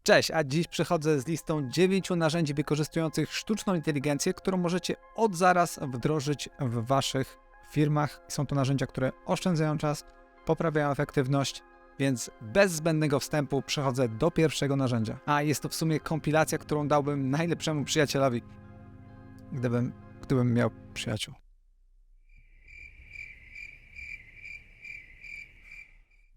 Cześć, a dziś przychodzę z listą 9 narzędzi wykorzystujących sztuczną inteligencję, którą możecie od zaraz wdrożyć w waszych firmach. Są to narzędzia, które oszczędzają czas, poprawiają efektywność, więc bez zbędnego wstępu przechodzę do pierwszego narzędzia. A jest to w sumie kompilacja, którą dałbym najlepszemu przyjacielowi, gdybym miał przyjaciół.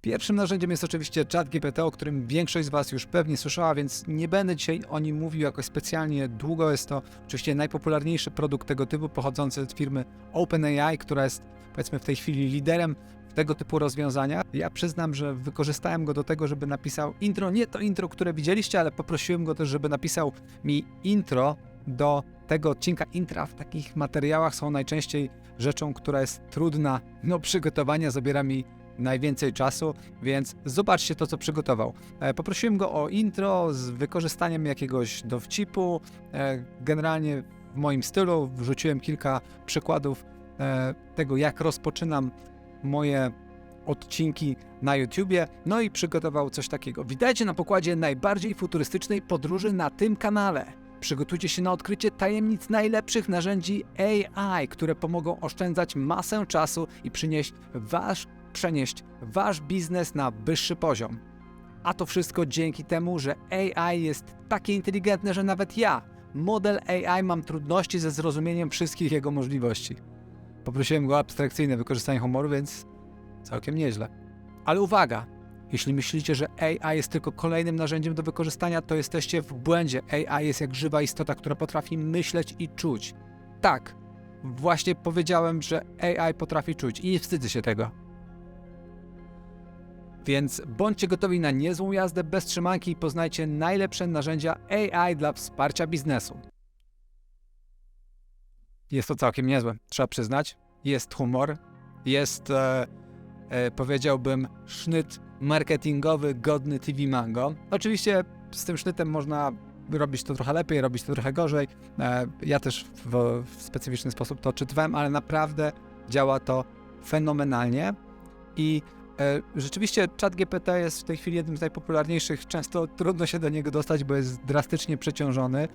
Pierwszym narzędziem jest oczywiście ChatGPT, o którym większość z Was już pewnie słyszała, więc nie będę dzisiaj o nim mówił jakoś specjalnie długo. Jest to oczywiście najpopularniejszy produkt tego typu, pochodzący od firmy OpenAI, która jest, powiedzmy, w tej chwili liderem tego typu rozwiązania. Ja przyznam, że wykorzystałem go do tego, żeby napisał intro, nie to intro, które widzieliście, ale poprosiłem go też, żeby napisał mi intro do tego odcinka. Intra w takich materiałach są najczęściej rzeczą, która jest trudna do przygotowania, zabiera mi najwięcej czasu, więc zobaczcie to, co przygotował. Poprosiłem go o intro z wykorzystaniem jakiegoś dowcipu. Generalnie w moim stylu wrzuciłem kilka przykładów tego, jak rozpoczynam moje odcinki na YouTubie, no i przygotował coś takiego. Witajcie na pokładzie najbardziej futurystycznej podróży na tym kanale. Przygotujcie się na odkrycie tajemnic najlepszych narzędzi AI, które pomogą oszczędzać masę czasu i przenieść wasz biznes na wyższy poziom. A to wszystko dzięki temu, że AI jest takie inteligentne, że nawet ja, model AI, mam trudności ze zrozumieniem wszystkich jego możliwości. Poprosiłem go o abstrakcyjne wykorzystanie humoru, więc całkiem nieźle. Ale uwaga! Jeśli myślicie, że AI jest tylko kolejnym narzędziem do wykorzystania, to jesteście w błędzie. AI jest jak żywa istota, która potrafi myśleć i czuć. Tak, właśnie powiedziałem, że AI potrafi czuć i nie wstydzę się tego. Więc bądźcie gotowi na niezłą jazdę bez trzymanki i poznajcie najlepsze narzędzia AI dla wsparcia biznesu. Jest to całkiem niezłe, trzeba przyznać. Jest humor, jest, powiedziałbym, sznyt marketingowy godny TV Mango. Oczywiście z tym sznytem można robić to trochę lepiej, robić to trochę gorzej. Ja też w specyficzny sposób to odczytywałem, ale naprawdę działa to fenomenalnie i rzeczywiście ChatGPT jest w tej chwili jednym z najpopularniejszych. Często trudno się do niego dostać, bo jest drastycznie przeciążony.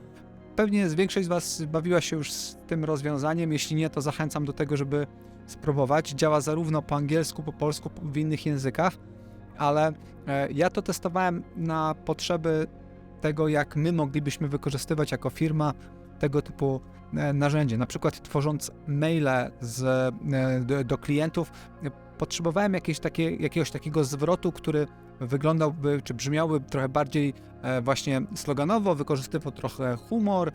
Pewnie większość z Was bawiła się już z tym rozwiązaniem. Jeśli nie, to zachęcam do tego, żeby spróbować. Działa zarówno po angielsku, po polsku, w innych językach, ale ja to testowałem na potrzeby tego, jak my moglibyśmy wykorzystywać jako firma tego typu narzędzie. Na przykład tworząc maile do klientów, potrzebowałem jakiegoś takiego zwrotu, który wyglądałby, czy brzmiałby trochę bardziej właśnie sloganowo, wykorzystywał trochę humor,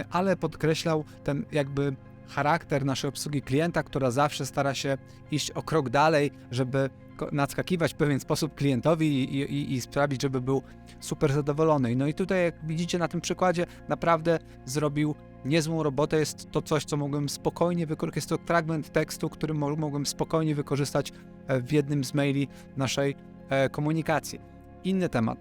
ale podkreślał ten jakby charakter naszej obsługi klienta, która zawsze stara się iść o krok dalej, żeby nadskakiwać w pewien sposób klientowi i sprawić, żeby był super zadowolony. No i tutaj, jak widzicie na tym przykładzie, naprawdę zrobił niezłą robotę. Jest to coś, co mogłem spokojnie wykorzystać. Jest to fragment tekstu, który mogłem spokojnie wykorzystać w jednym z maili naszej komunikacji. Inny temat.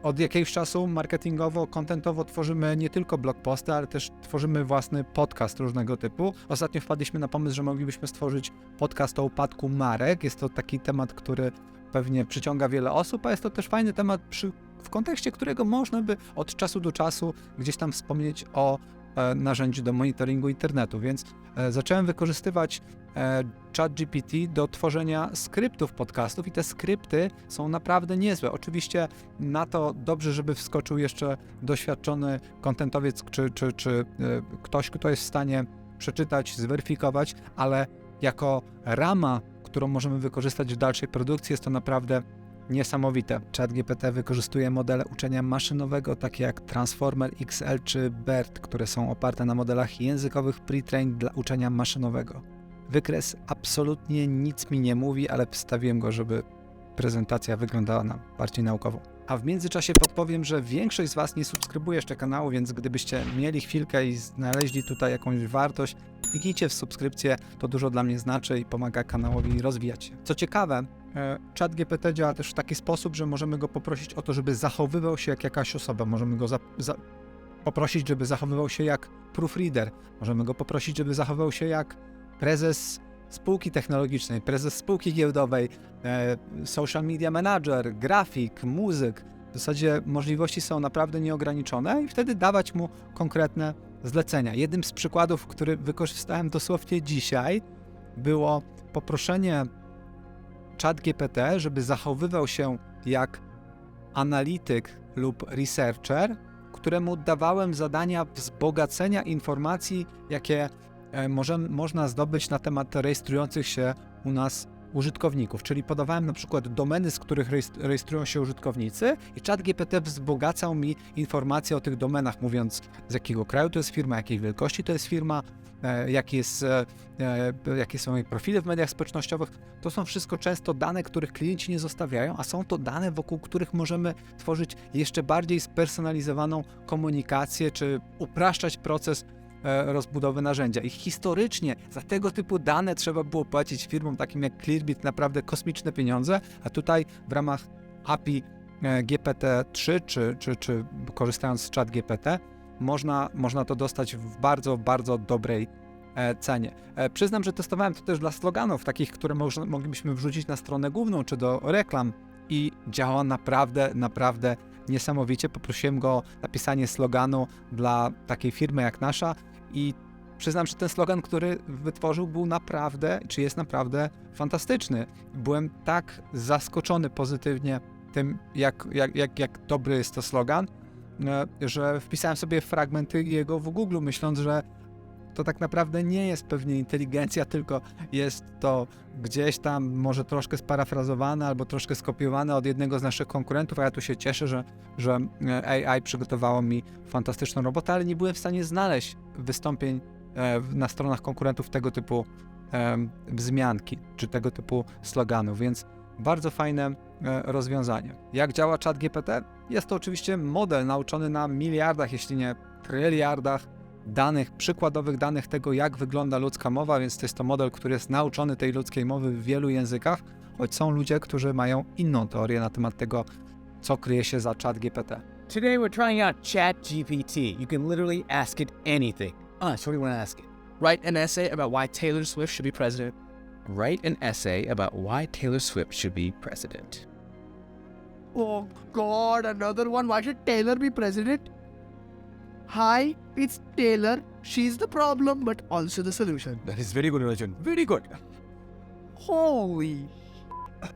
Od jakiegoś czasu marketingowo, contentowo tworzymy nie tylko blog posty, ale też tworzymy własny podcast różnego typu. Ostatnio wpadliśmy na pomysł, że moglibyśmy stworzyć podcast o upadku marek. Jest to taki temat, który pewnie przyciąga wiele osób, a jest to też fajny temat, w kontekście którego można by od czasu do czasu gdzieś tam wspomnieć o narzędziu do monitoringu internetu, więc zacząłem wykorzystywać ChatGPT do tworzenia skryptów podcastów i te skrypty są naprawdę niezłe. Oczywiście na to dobrze, żeby wskoczył jeszcze doświadczony kontentowiec czy ktoś, kto jest w stanie przeczytać, zweryfikować, ale jako rama, którą możemy wykorzystać w dalszej produkcji, jest to naprawdę niesamowite. ChatGPT wykorzystuje modele uczenia maszynowego, takie jak Transformer XL czy BERT, które są oparte na modelach językowych pre-trained dla uczenia maszynowego. Wykres absolutnie nic mi nie mówi, ale wstawiłem go, żeby prezentacja wyglądała na bardziej naukowo. A w międzyczasie podpowiem, że większość z Was nie subskrybuje jeszcze kanału, więc gdybyście mieli chwilkę i znaleźli tutaj jakąś wartość, kliknijcie w subskrypcję, to dużo dla mnie znaczy i pomaga kanałowi rozwijać się. Co ciekawe, ChatGPT działa też w taki sposób, że możemy go poprosić o to, żeby zachowywał się jak jakaś osoba. Możemy go poprosić, żeby zachowywał się jak proofreader. Możemy go poprosić, żeby zachowywał się jak prezes spółki technologicznej, prezes spółki giełdowej, social media manager, grafik, muzyk, W zasadzie możliwości są naprawdę nieograniczone i wtedy dawać mu konkretne zlecenia. Jednym z przykładów, który wykorzystałem dosłownie dzisiaj, było poproszenie ChatGPT, żeby zachowywał się jak analityk lub researcher, któremu dawałem zadania wzbogacenia informacji, jakie można zdobyć na temat rejestrujących się u nas użytkowników. Czyli podawałem na przykład domeny, z których rejestrują się użytkownicy i ChatGPT wzbogacał mi informacje o tych domenach, mówiąc z jakiego kraju to jest firma, jakiej wielkości to jest firma, jakie są jej profile w mediach społecznościowych. To są wszystko często dane, których klienci nie zostawiają, a są to dane, wokół których możemy tworzyć jeszcze bardziej spersonalizowaną komunikację, czy upraszczać proces rozbudowy narzędzia. I historycznie za tego typu dane trzeba było płacić firmom takim jak Clearbit naprawdę kosmiczne pieniądze, a tutaj w ramach API GPT-3 czy korzystając z ChatGPT można to dostać w bardzo, bardzo dobrej cenie. Przyznam, że testowałem to też dla sloganów, takich, które moglibyśmy wrzucić na stronę główną czy do reklam i działa naprawdę, naprawdę niesamowicie. Poprosiłem go o napisanie sloganu dla takiej firmy jak nasza i przyznam, że ten slogan, który wytworzył, był naprawdę, czy jest naprawdę fantastyczny. Byłem tak zaskoczony pozytywnie tym, jak dobry jest to slogan, że wpisałem sobie fragmenty jego w Google, myśląc, że to tak naprawdę nie jest pewnie inteligencja, tylko jest to gdzieś tam może troszkę sparafrazowane albo troszkę skopiowane od jednego z naszych konkurentów, a ja tu się cieszę, że AI przygotowało mi fantastyczną robotę, ale nie byłem w stanie znaleźć wystąpień na stronach konkurentów tego typu wzmianki, czy tego typu sloganów, więc bardzo fajne rozwiązanie. Jak działa ChatGPT? Jest to oczywiście model nauczony na miliardach, jeśli nie tryliardach danych, przykładowych danych tego, jak wygląda ludzka mowa, więc to jest to model, który jest nauczony tej ludzkiej mowy w wielu językach, choć są ludzie, którzy mają inną teorię na temat tego, co kryje się za ChatGPT. Today we're trying out ChatGPT. You can literally ask it anything. So what do you want to ask it? Write an essay about why Taylor Swift should be president. Write an essay about why Taylor Swift should be president. Oh God, another one. Why should Taylor be president? Hi, it's Taylor. She's the problem, but also the solution. That is very good, Rajan. Very good. Holy.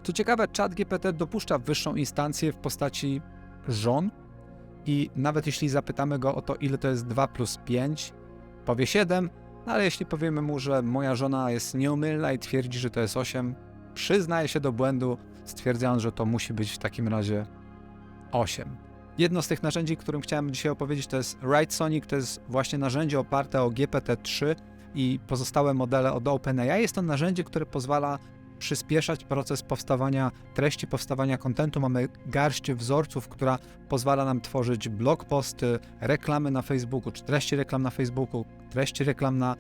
Co ciekawe, ChatGPT dopuszcza wyższą instancję w postaci żon i nawet jeśli zapytamy go o to, ile to jest 2 plus 5, powie 7, ale jeśli powiemy mu, że moja żona jest nieomylna i twierdzi, że to jest 8, przyznaje się do błędu, stwierdzając, że to musi być w takim razie 8. Jedno z tych narzędzi, którym chciałem dzisiaj opowiedzieć, to jest WriteSonic, to jest właśnie narzędzie oparte o GPT-3 i pozostałe modele od OpenAI. Jest to narzędzie, które pozwala przyspieszać proces powstawania treści, powstawania kontentu. Mamy garść wzorców, która pozwala nam tworzyć blog posty, reklamy na Facebooku, czy treści reklam na Facebooku, treści reklam na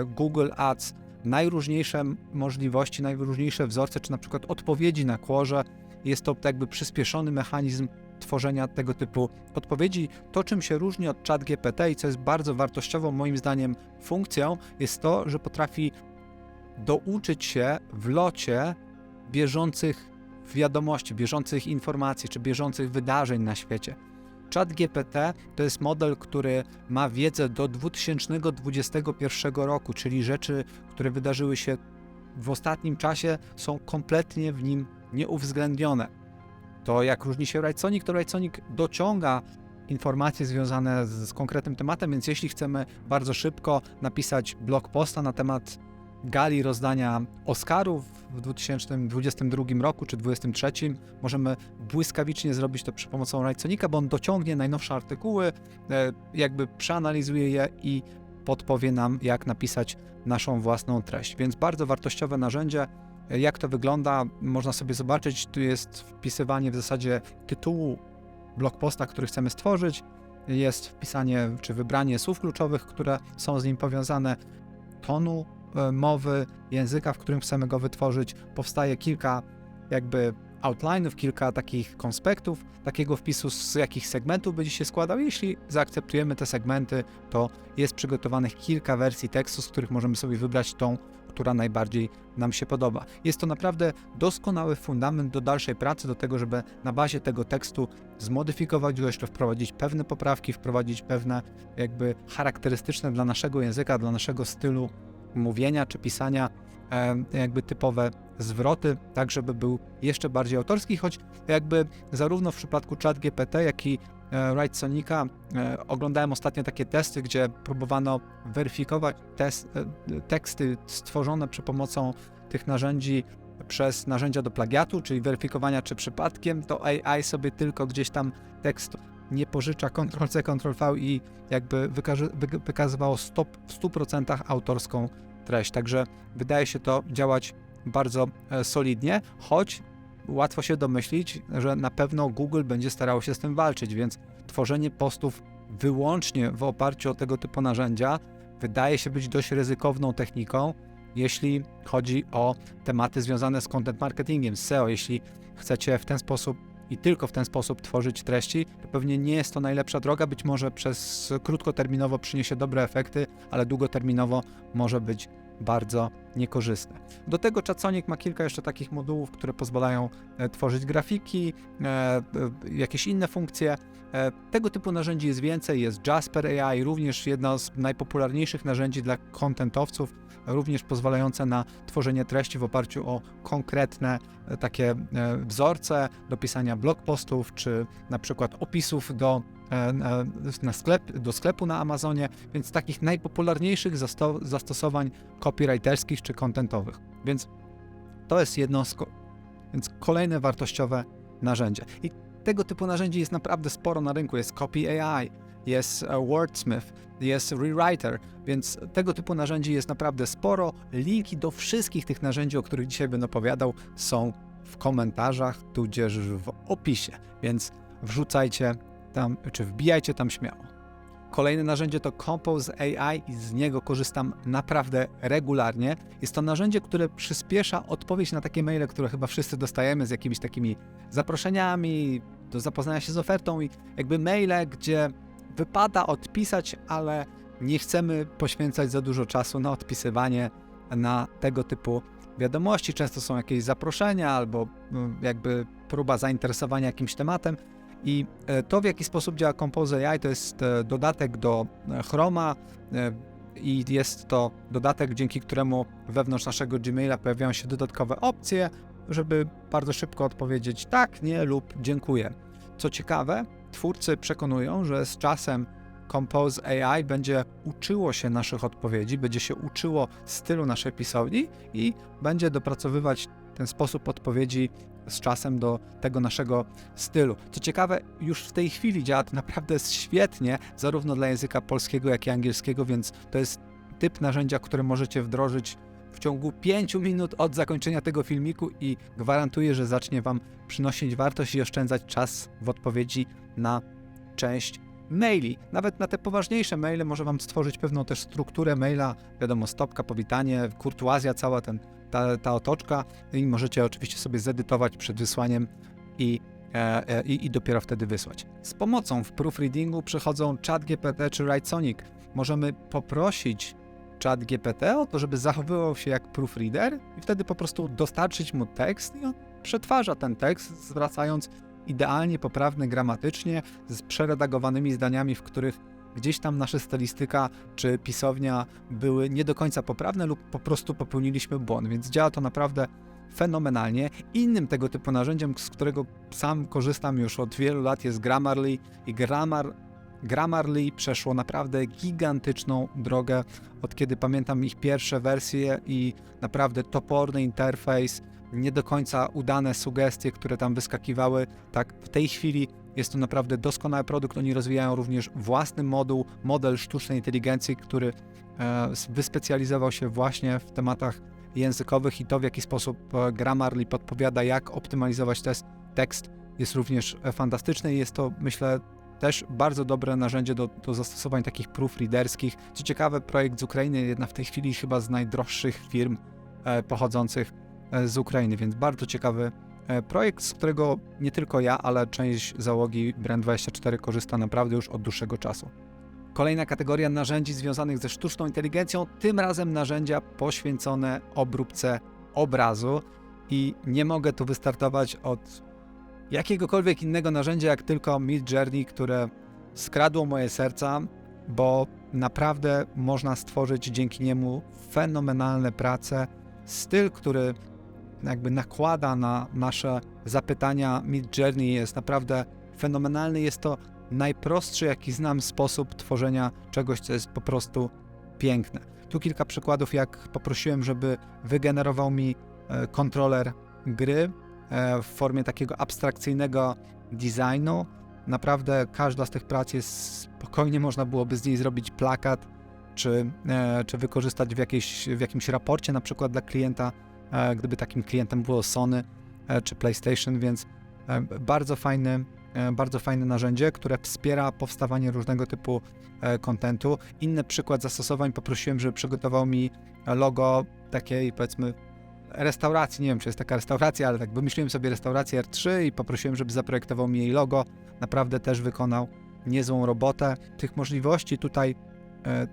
Google Ads, najróżniejsze możliwości, najróżniejsze wzorce, czy na przykład odpowiedzi na query. Jest to jakby przyspieszony mechanizm tworzenia tego typu odpowiedzi. To, czym się różni od ChatGPT i co jest bardzo wartościową moim zdaniem funkcją, jest to, że potrafi douczyć się w locie bieżących wiadomości, bieżących informacji czy bieżących wydarzeń na świecie. ChatGPT to jest model, który ma wiedzę do 2021 roku, czyli rzeczy, które wydarzyły się w ostatnim czasie, są kompletnie w nim nieuwzględnione. To jak różni się WriteSonic, to WriteSonic dociąga informacje związane z konkretnym tematem, więc jeśli chcemy bardzo szybko napisać blog posta na temat gali rozdania Oscarów w 2022 roku czy 2023, możemy błyskawicznie zrobić to przy pomocą WriteSonica, bo on dociągnie najnowsze artykuły, jakby przeanalizuje je i podpowie nam, jak napisać naszą własną treść. Więc bardzo wartościowe narzędzie. Jak to wygląda, można sobie zobaczyć. Tu jest wpisywanie w zasadzie tytułu blog posta, który chcemy stworzyć. Jest wpisanie czy wybranie słów kluczowych, które są z nim powiązane, tonu mowy, języka, w którym chcemy go wytworzyć. Powstaje kilka jakby outline'ów, kilka takich konspektów takiego wpisu, z jakich segmentów będzie się składał. Jeśli zaakceptujemy te segmenty, to jest przygotowanych kilka wersji tekstu, z których możemy sobie wybrać tą, która najbardziej nam się podoba. Jest to naprawdę doskonały fundament do dalszej pracy, do tego, żeby na bazie tego tekstu zmodyfikować go, jeszcze wprowadzić pewne poprawki, wprowadzić pewne jakby charakterystyczne dla naszego języka, dla naszego stylu mówienia czy pisania jakby typowe zwroty, tak żeby był jeszcze bardziej autorski, choć jakby zarówno w przypadku ChatGPT, jak i Writesonica oglądałem ostatnio takie testy, gdzie próbowano weryfikować teksty stworzone przy pomocą tych narzędzi przez narzędzia do plagiatu, czyli weryfikowania, czy przypadkiem to AI sobie tylko gdzieś tam tekst nie pożycza Ctrl-C, Ctrl-V i jakby wykazywało w 100% autorską treść. Także wydaje się to działać bardzo solidnie, choć łatwo się domyślić, że na pewno Google będzie starało się z tym walczyć, więc tworzenie postów wyłącznie w oparciu o tego typu narzędzia wydaje się być dość ryzykowną techniką, jeśli chodzi o tematy związane z content marketingiem, z SEO. Jeśli chcecie w ten sposób i tylko w ten sposób tworzyć treści, to pewnie nie jest to najlepsza droga. Być może krótkoterminowo przyniesie dobre efekty, ale długoterminowo może być bardzo niekorzystne. Do tego Chatsonic ma kilka jeszcze takich modułów, które pozwalają tworzyć grafiki, jakieś inne funkcje. Tego typu narzędzi jest więcej, jest Jasper AI, również jedno z najpopularniejszych narzędzi dla contentowców, również pozwalające na tworzenie treści w oparciu o konkretne takie wzorce do pisania blog postów, czy na przykład opisów do sklepu na Amazonie, więc takich najpopularniejszych zastosowań copywriterskich czy contentowych. Więc to jest więc kolejne wartościowe narzędzie. I tego typu narzędzi jest naprawdę sporo na rynku. Jest Copy AI, jest Wordsmith, jest Rewriter, więc tego typu narzędzi jest naprawdę sporo. Linki do wszystkich tych narzędzi, o których dzisiaj będę opowiadał, są w komentarzach, tudzież w opisie, więc wrzucajcie tam, czy wbijajcie tam śmiało. Kolejne narzędzie to Compose AI i z niego korzystam naprawdę regularnie. Jest to narzędzie, które przyspiesza odpowiedź na takie maile, które chyba wszyscy dostajemy z jakimiś takimi zaproszeniami do zapoznania się z ofertą i jakby maile, gdzie wypada odpisać, ale nie chcemy poświęcać za dużo czasu na odpisywanie na tego typu wiadomości. Często są jakieś zaproszenia albo jakby próba zainteresowania jakimś tematem. I to, w jaki sposób działa Compose AI, to jest dodatek do Chroma i jest to dodatek, dzięki któremu wewnątrz naszego Gmaila pojawiają się dodatkowe opcje, żeby bardzo szybko odpowiedzieć tak, nie lub dziękuję. Co ciekawe, twórcy przekonują, że z czasem Compose AI będzie uczyło się naszych odpowiedzi, będzie się uczyło stylu naszej pisowni i będzie dopracowywać ten sposób odpowiedzi z czasem do tego naszego stylu. Co ciekawe, już w tej chwili działa to naprawdę świetnie, zarówno dla języka polskiego, jak i angielskiego, więc to jest typ narzędzia, który możecie wdrożyć w ciągu 5 minut od zakończenia tego filmiku i gwarantuję, że zacznie Wam przynosić wartość i oszczędzać czas w odpowiedzi na część maili. Nawet na te poważniejsze maile może Wam stworzyć pewną też strukturę maila, wiadomo, stopka, powitanie, kurtuazja, cała ta otoczka i możecie oczywiście sobie zedytować przed wysłaniem i dopiero wtedy wysłać. Z pomocą w proofreadingu przychodzą ChatGPT czy Writesonic. Możemy poprosić ChatGPT o to, żeby zachowywał się jak proofreader i wtedy po prostu dostarczyć mu tekst i on przetwarza ten tekst, zwracając idealnie poprawny gramatycznie, z przeredagowanymi zdaniami, w których gdzieś tam nasza stylistyka czy pisownia były nie do końca poprawne lub po prostu popełniliśmy błąd, więc działa to naprawdę fenomenalnie. Innym tego typu narzędziem, z którego sam korzystam już od wielu lat, jest Grammarly i Grammarly przeszło naprawdę gigantyczną drogę, od kiedy pamiętam ich pierwsze wersje i naprawdę toporny interfejs, nie do końca udane sugestie, które tam wyskakiwały. Tak, w tej chwili jest to naprawdę doskonały produkt. Oni rozwijają również własny model sztucznej inteligencji, który wyspecjalizował się właśnie w tematach językowych i to, w jaki sposób Grammarly podpowiada, jak optymalizować tekst, jest również fantastyczny i jest to, myślę, też bardzo dobre narzędzie do zastosowań takich proofreaderskich. Co ciekawe, projekt z Ukrainy, jedna w tej chwili chyba z najdroższych firm pochodzących z Ukrainy, więc bardzo ciekawy projekt, z którego nie tylko ja, ale część załogi Brand24 korzysta naprawdę już od dłuższego czasu. Kolejna kategoria narzędzi związanych ze sztuczną inteligencją, tym razem narzędzia poświęcone obróbce obrazu i nie mogę tu wystartować od jakiegokolwiek innego narzędzia, jak tylko Midjourney, które skradło moje serca, bo naprawdę można stworzyć dzięki niemu fenomenalne prace. Styl, który jakby nakłada na nasze zapytania Midjourney jest naprawdę fenomenalny. Jest to najprostszy, jaki znam sposób tworzenia czegoś, co jest po prostu piękne. Tu kilka przykładów, jak poprosiłem, żeby wygenerował mi kontroler gry w formie takiego abstrakcyjnego designu. Naprawdę każda z tych prac jest spokojnie, można byłoby z niej zrobić plakat, czy wykorzystać w jakimś raporcie, na przykład dla klienta, gdyby takim klientem było Sony czy PlayStation, więc bardzo fajne narzędzie, które wspiera powstawanie różnego typu kontentu. Inny przykład zastosowań, poprosiłem, żeby przygotował mi logo takiej, powiedzmy, restauracji, nie wiem, czy jest taka restauracja, ale tak wymyśliłem sobie restaurację R3 i poprosiłem, żeby zaprojektował mi jej logo. Naprawdę też wykonał niezłą robotę. Tych możliwości tutaj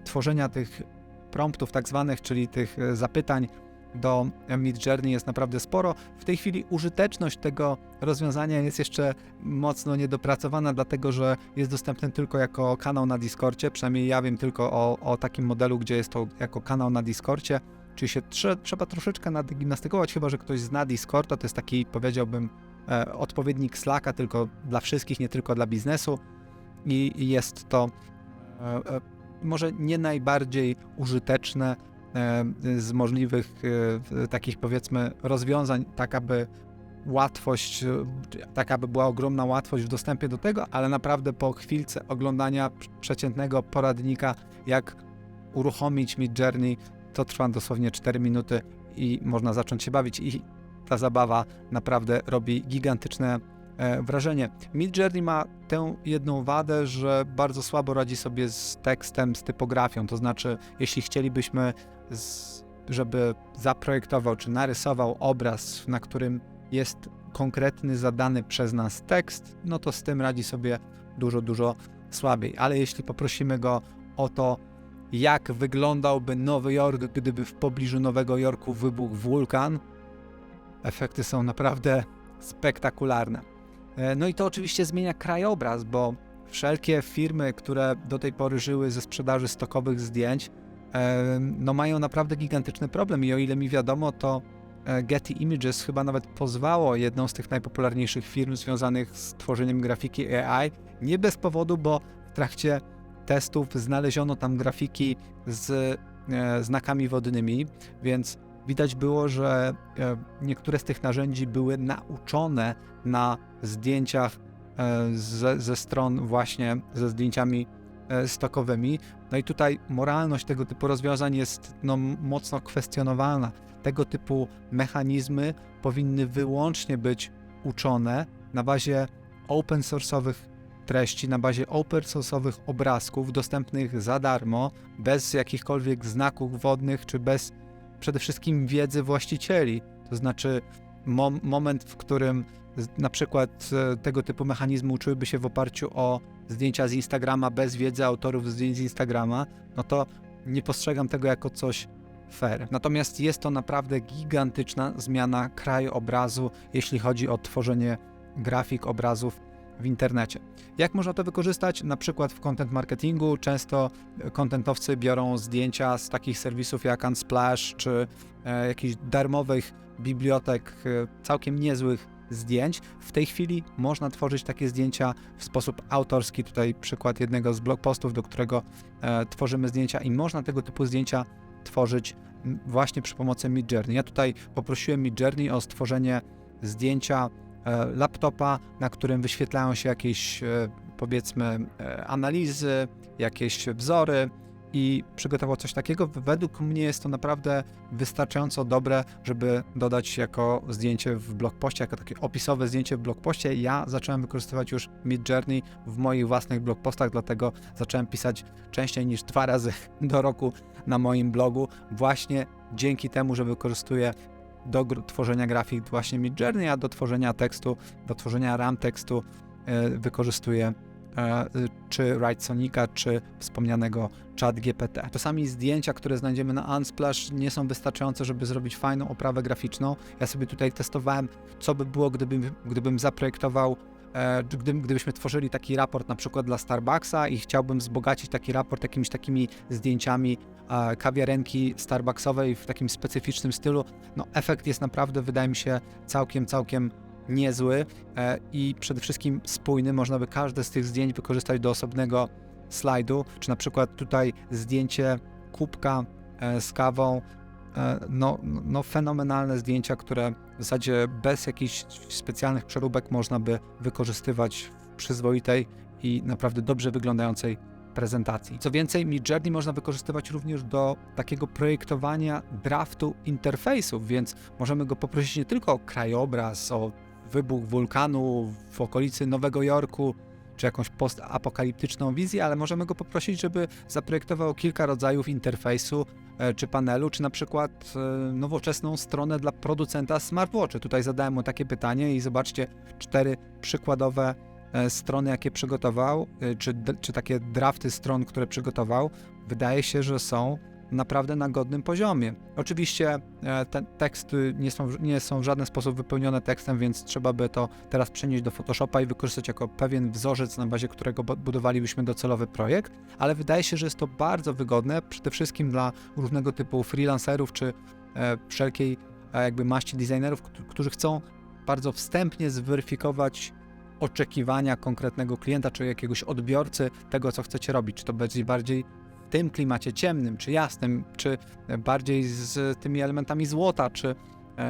tworzenia tych promptów tak zwanych, czyli tych zapytań do Midjourney jest naprawdę sporo. W tej chwili użyteczność tego rozwiązania jest jeszcze mocno niedopracowana, dlatego że jest dostępny tylko jako kanał na Discordzie, przynajmniej ja wiem tylko o takim modelu, gdzie jest to jako kanał na Discordzie, czyli się trzeba troszeczkę nadgimnastykować, chyba że ktoś zna Discorda, to jest taki, powiedziałbym, odpowiednik Slacka, tylko dla wszystkich, nie tylko dla biznesu i jest to może nie najbardziej użyteczne z możliwych takich, powiedzmy, rozwiązań, tak aby była ogromna łatwość w dostępie do tego, ale naprawdę po chwilce oglądania przeciętnego poradnika, jak uruchomić Midjourney, to trwa dosłownie 4 minuty i można zacząć się bawić i ta zabawa naprawdę robi gigantyczne wrażenie. Midjourney ma tę jedną wadę, że bardzo słabo radzi sobie z tekstem, z typografią, to znaczy jeśli chcielibyśmy, żeby zaprojektował czy narysował obraz, na którym jest konkretny, zadany przez nas tekst, no to z tym radzi sobie dużo słabiej, ale jeśli poprosimy go o to, jak wyglądałby Nowy Jork, gdyby w pobliżu Nowego Jorku wybuchł wulkan, efekty są naprawdę spektakularne. No i to oczywiście zmienia krajobraz, bo wszelkie firmy, które do tej pory żyły ze sprzedaży stokowych zdjęć, no mają naprawdę gigantyczny problem i o ile mi wiadomo, to Getty Images chyba nawet pozwało jedną z tych najpopularniejszych firm związanych z tworzeniem grafiki AI, nie bez powodu, bo w trakcie testów znaleziono tam grafiki z znakami wodnymi, więc widać było, że niektóre z tych narzędzi były nauczone na zdjęciach ze stron właśnie ze zdjęciami stokowymi. No i tutaj moralność tego typu rozwiązań jest mocno kwestionowana. Tego typu mechanizmy powinny wyłącznie być uczone na bazie open source'owych treści, na bazie open source'owych obrazków dostępnych za darmo, bez jakichkolwiek znaków wodnych, czy bez przede wszystkim wiedzy właścicieli. To znaczy moment, w którym na przykład tego typu mechanizmy uczyłyby się w oparciu o zdjęcia z Instagrama bez wiedzy autorów zdjęć z Instagrama, no to nie postrzegam tego jako coś fair. Natomiast jest to naprawdę gigantyczna zmiana krajobrazu, jeśli chodzi o tworzenie grafik, obrazów w internecie. Jak można to wykorzystać? Na przykład w content marketingu często contentowcy biorą zdjęcia z takich serwisów jak Unsplash czy jakichś darmowych bibliotek całkiem niezłych zdjęć. W tej chwili można tworzyć takie zdjęcia w sposób autorski. Tutaj przykład jednego z blogpostów, do którego tworzymy zdjęcia i można tego typu zdjęcia tworzyć właśnie przy pomocy Midjourney. Ja tutaj poprosiłem Midjourney o stworzenie zdjęcia laptopa, na którym wyświetlają się jakieś, powiedzmy, analizy, jakieś wzory i przygotował coś takiego. Według mnie jest to naprawdę wystarczająco dobre, żeby dodać jako zdjęcie w blogpoście, jako takie opisowe zdjęcie w blogpoście. Ja zacząłem wykorzystywać już Midjourney w moich własnych blogpostach, dlatego zacząłem pisać częściej niż 2 razy do roku na moim blogu, właśnie dzięki temu, że wykorzystuję do tworzenia grafik właśnie Midjourney, a do tworzenia tekstu, do tworzenia ram tekstu wykorzystuję czy Write-Sonika, czy wspomnianego ChatGPT. Czasami zdjęcia, które znajdziemy na Unsplash, nie są wystarczające, żeby zrobić fajną oprawę graficzną. Ja sobie tutaj testowałem, co by było, gdybym zaprojektował, gdybyśmy tworzyli taki raport na przykład dla Starbucksa i chciałbym wzbogacić taki raport jakimiś takimi zdjęciami kawiarenki starbucksowej w takim specyficznym stylu. No efekt jest naprawdę, wydaje mi się, całkiem niezły i przede wszystkim spójny. Można by każde z tych zdjęć wykorzystać do osobnego slajdu, czy na przykład tutaj zdjęcie kubka z kawą, no fenomenalne zdjęcia, które w zasadzie bez jakichś specjalnych przeróbek można by wykorzystywać w przyzwoitej i naprawdę dobrze wyglądającej prezentacji. Co więcej, Midjourney można wykorzystywać również do takiego projektowania draftu interfejsów, więc możemy go poprosić nie tylko o krajobraz, o wybuch wulkanu w okolicy Nowego Jorku, czy jakąś postapokaliptyczną wizję, ale możemy go poprosić, żeby zaprojektował kilka rodzajów interfejsu, czy panelu, czy na przykład nowoczesną stronę dla producenta smartwatchy. Tutaj zadałem mu takie pytanie i zobaczcie 4 przykładowe strony, jakie przygotował, czy takie drafty stron, które przygotował. Wydaje się, że są naprawdę na godnym poziomie. Oczywiście te teksty nie są w żaden sposób wypełnione tekstem, więc trzeba by to teraz przenieść do Photoshopa i wykorzystać jako pewien wzorzec, na bazie którego budowalibyśmy docelowy projekt, ale wydaje się, że jest to bardzo wygodne, przede wszystkim dla różnego typu freelancerów, czy wszelkiej jakby maści designerów, którzy chcą bardzo wstępnie zweryfikować oczekiwania konkretnego klienta, czy jakiegoś odbiorcy tego, co chcecie robić, czy to będzie bardziej w tym klimacie ciemnym, czy jasnym, czy bardziej z tymi elementami złota, czy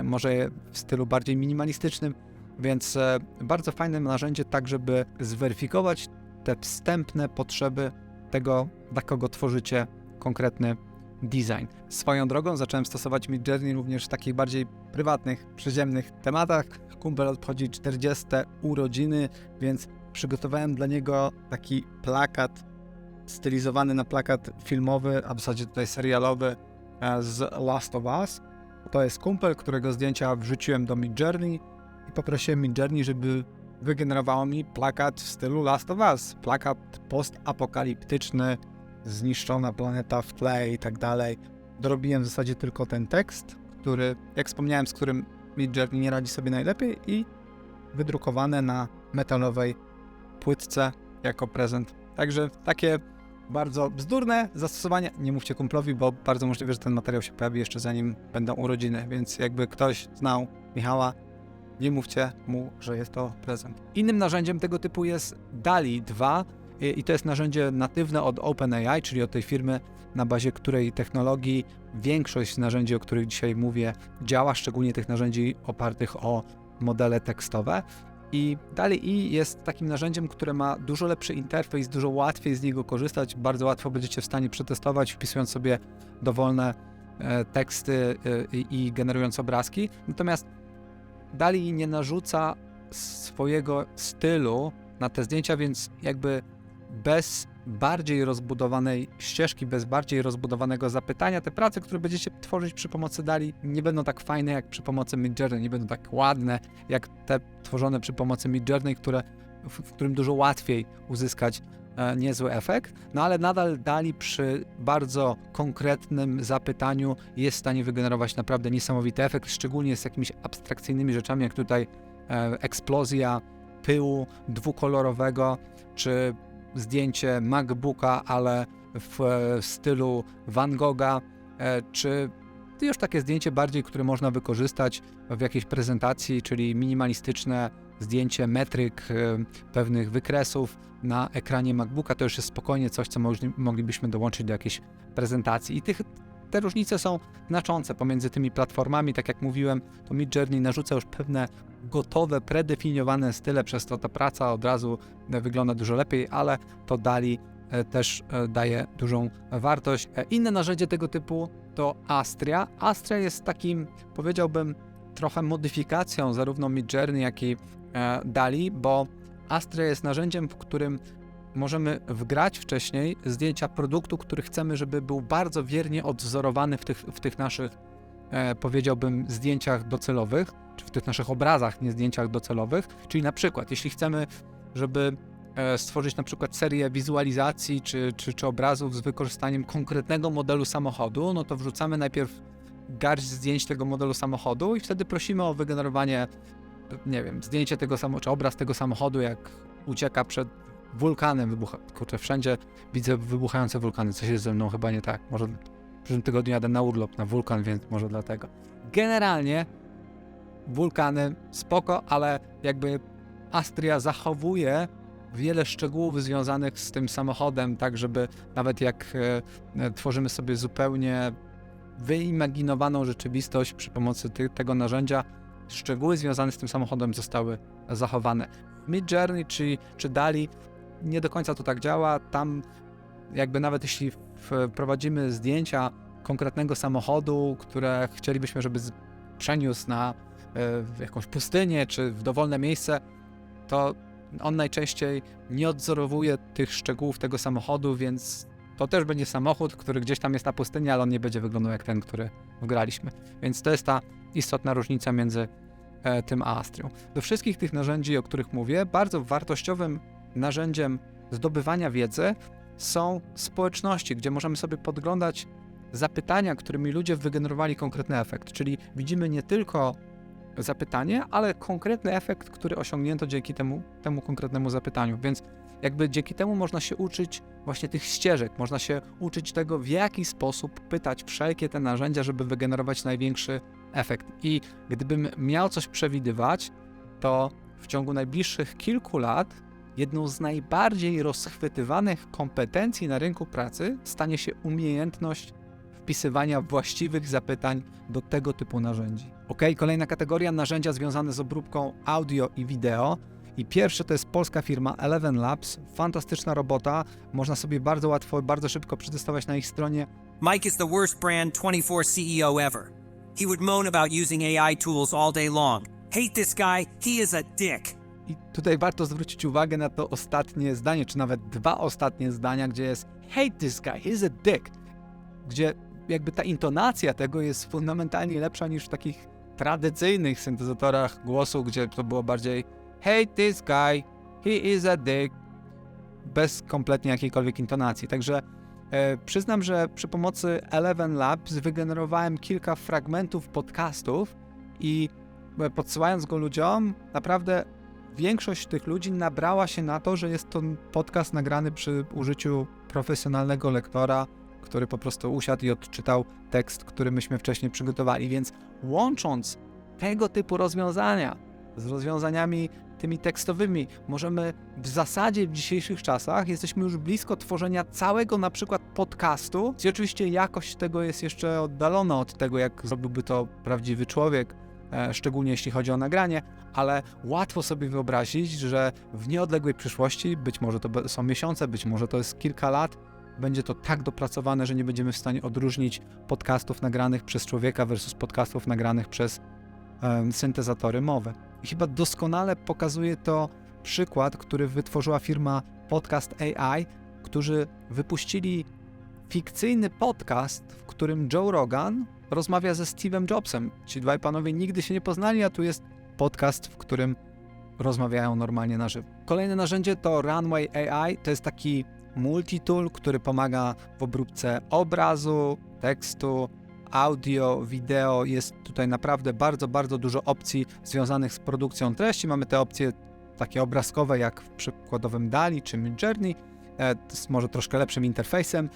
może w stylu bardziej minimalistycznym, więc bardzo fajne narzędzie tak, żeby zweryfikować te wstępne potrzeby tego, dla kogo tworzycie konkretny design. Swoją drogą zacząłem stosować Midjourney również w takich bardziej prywatnych, przyziemnych tematach. Kumpel obchodzi 40 urodziny, więc przygotowałem dla niego taki plakat stylizowany na plakat filmowy, a w zasadzie tutaj serialowy z Last of Us. To jest kumpel, którego zdjęcia wrzuciłem do Midjourney i poprosiłem Midjourney, żeby wygenerowało mi plakat w stylu Last of Us. Plakat postapokaliptyczny, zniszczona planeta w tle i tak dalej. Dorobiłem w zasadzie tylko ten tekst, który, jak wspomniałem, z którym Midjourney nie radzi sobie najlepiej, i wydrukowane na metalowej płytce jako prezent. Także takie bardzo bzdurne zastosowanie. Nie mówcie kumplowi, bo bardzo możliwe, że ten materiał się pojawi jeszcze zanim będą urodziny, więc jakby ktoś znał Michała, nie mówcie mu, że jest to prezent. Innym narzędziem tego typu jest DALL-E 2 i to jest narzędzie natywne od OpenAI, czyli od tej firmy, na bazie której technologii większość narzędzi, o których dzisiaj mówię, działa, szczególnie tych narzędzi opartych o modele tekstowe. I DALL-E jest takim narzędziem, które ma dużo lepszy interfejs, dużo łatwiej z niego korzystać, bardzo łatwo będziecie w stanie przetestować, wpisując sobie dowolne teksty i generując obrazki. Natomiast DALL-E nie narzuca swojego stylu na te zdjęcia, więc jakby bez bardziej rozbudowanej ścieżki, bez bardziej rozbudowanego zapytania, te prace, które będziecie tworzyć przy pomocy DALL-E, nie będą tak fajne jak przy pomocy Midjourney, nie będą tak ładne jak te tworzone przy pomocy Midjourney, w którym dużo łatwiej uzyskać niezły efekt, no ale nadal DALL-E przy bardzo konkretnym zapytaniu jest w stanie wygenerować naprawdę niesamowity efekt, szczególnie z jakimiś abstrakcyjnymi rzeczami, jak tutaj eksplozja pyłu dwukolorowego, czy zdjęcie MacBooka, ale w stylu Van Gogha, czy już takie zdjęcie bardziej, które można wykorzystać w jakiejś prezentacji, czyli minimalistyczne zdjęcie metryk, pewnych wykresów na ekranie MacBooka. To już jest spokojnie coś, co moglibyśmy dołączyć do jakiejś prezentacji. I te różnice są znaczące pomiędzy tymi platformami. Tak jak mówiłem, to Midjourney narzuca już pewne gotowe, predefiniowane style, przez to ta praca od razu wygląda dużo lepiej, ale to DALL-E też daje dużą wartość. Inne narzędzie tego typu to Astria. Astria jest takim, powiedziałbym, trochę modyfikacją zarówno Midjourney, jak i DALL-E, bo Astria jest narzędziem, w którym możemy wgrać wcześniej zdjęcia produktu, który chcemy, żeby był bardzo wiernie odwzorowany w tych naszych, powiedziałbym, zdjęciach docelowych, czy w tych naszych obrazach, nie zdjęciach docelowych. Czyli na przykład, jeśli chcemy, żeby stworzyć na przykład serię wizualizacji czy obrazów z wykorzystaniem konkretnego modelu samochodu, no to wrzucamy najpierw garść zdjęć tego modelu samochodu i wtedy prosimy o wygenerowanie, nie wiem, zdjęcie tego samochodu, czy obraz tego samochodu, jak ucieka przed wulkanem, kurczę, wszędzie widzę wybuchające wulkany, coś jest ze mną chyba nie tak, może w przyszłym tygodniu jadę na urlop na wulkan, więc może dlatego. Generalnie wulkany spoko, ale jakby Astria zachowuje wiele szczegółów związanych z tym samochodem, tak żeby nawet jak tworzymy sobie zupełnie wyimaginowaną rzeczywistość przy pomocy tego narzędzia, szczegóły związane z tym samochodem zostały zachowane. W Midjourney czy DALL-E nie do końca to tak działa, tam jakby nawet jeśli wprowadzimy zdjęcia konkretnego samochodu, które chcielibyśmy, żeby przeniósł na jakąś pustynię czy w dowolne miejsce, to on najczęściej nie odzorowuje tych szczegółów tego samochodu, więc to też będzie samochód, który gdzieś tam jest na pustyni, ale on nie będzie wyglądał jak ten, który wgraliśmy. Więc to jest ta istotna różnica między tym a Astrią. Do wszystkich tych narzędzi, o których mówię, bardzo wartościowym narzędziem zdobywania wiedzy są społeczności, gdzie możemy sobie podglądać zapytania, którymi ludzie wygenerowali konkretny efekt. Czyli widzimy nie tylko zapytanie, ale konkretny efekt, który osiągnięto dzięki temu konkretnemu zapytaniu. Więc jakby dzięki temu można się uczyć właśnie tych ścieżek, można się uczyć tego, w jaki sposób pytać wszelkie te narzędzia, żeby wygenerować największy efekt. I gdybym miał coś przewidywać, to w ciągu najbliższych kilku lat jedną z najbardziej rozchwytywanych kompetencji na rynku pracy stanie się umiejętność wpisywania właściwych zapytań do tego typu narzędzi. Ok, kolejna kategoria, narzędzia związane z obróbką audio i wideo. I pierwsze to jest polska firma Eleven Labs. Fantastyczna robota. Można sobie bardzo łatwo, bardzo szybko przetestować na ich stronie. Mike is the worst brand 24 CEO ever. He would moan about using AI tools all day long. Hate this guy, he is a dick. I tutaj warto zwrócić uwagę na to ostatnie zdanie, czy nawet dwa ostatnie zdania, gdzie jest hate this guy, he's a dick. Gdzie jakby ta intonacja tego jest fundamentalnie lepsza niż w takich tradycyjnych syntezatorach głosu, gdzie to było bardziej hate this guy, he is a dick, bez kompletnie jakiejkolwiek intonacji. Także przyznam, że przy pomocy Eleven Labs wygenerowałem kilka fragmentów podcastów i podsyłając go ludziom, naprawdę większość tych ludzi nabrała się na to, że jest to podcast nagrany przy użyciu profesjonalnego lektora, który po prostu usiadł i odczytał tekst, który myśmy wcześniej przygotowali. Więc łącząc tego typu rozwiązania z rozwiązaniami tymi tekstowymi, możemy w zasadzie w dzisiejszych czasach jesteśmy już blisko tworzenia całego na przykład podcastu, gdzie oczywiście jakość tego jest jeszcze oddalona od tego, jak zrobiłby to prawdziwy człowiek, szczególnie jeśli chodzi o nagranie, ale łatwo sobie wyobrazić, że w nieodległej przyszłości, być może to są miesiące, być może to jest kilka lat, będzie to tak dopracowane, że nie będziemy w stanie odróżnić podcastów nagranych przez człowieka versus podcastów nagranych przez syntezatory mowy. I chyba doskonale pokazuje to przykład, który wytworzyła firma Podcast AI, którzy wypuścili fikcyjny podcast, w którym Joe Rogan rozmawia ze Steve'em Jobsem. Ci dwaj panowie nigdy się nie poznali, a tu jest podcast, w którym rozmawiają normalnie na żywo. Kolejne narzędzie to Runway AI, to jest taki multitool, który pomaga w obróbce obrazu, tekstu, audio, wideo. Jest tutaj naprawdę bardzo, bardzo dużo opcji związanych z produkcją treści. Mamy te opcje takie obrazkowe, jak w przykładowym DALL-E czy Midjourney, z może troszkę lepszym interfejsem.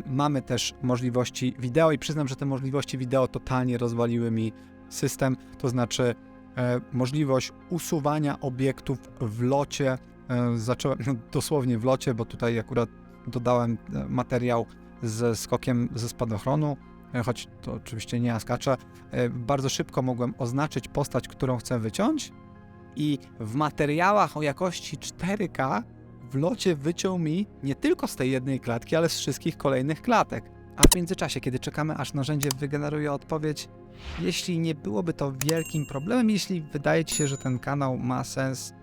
Mamy też możliwości wideo i przyznam, że te możliwości wideo totalnie rozwaliły mi system, to znaczy możliwość usuwania obiektów w locie. Zacząłem dosłownie w locie, bo tutaj akurat dodałem materiał ze skokiem ze spadochronu, choć to oczywiście nie ja skaczę. Bardzo szybko mogłem oznaczyć postać, którą chcę wyciąć i w materiałach o jakości 4K w locie wyciął mi nie tylko z tej jednej klatki, ale z wszystkich kolejnych klatek. A w międzyczasie, kiedy czekamy, aż narzędzie wygeneruje odpowiedź, jeśli nie byłoby to wielkim problemem, jeśli wydaje Ci się, że ten kanał ma sens,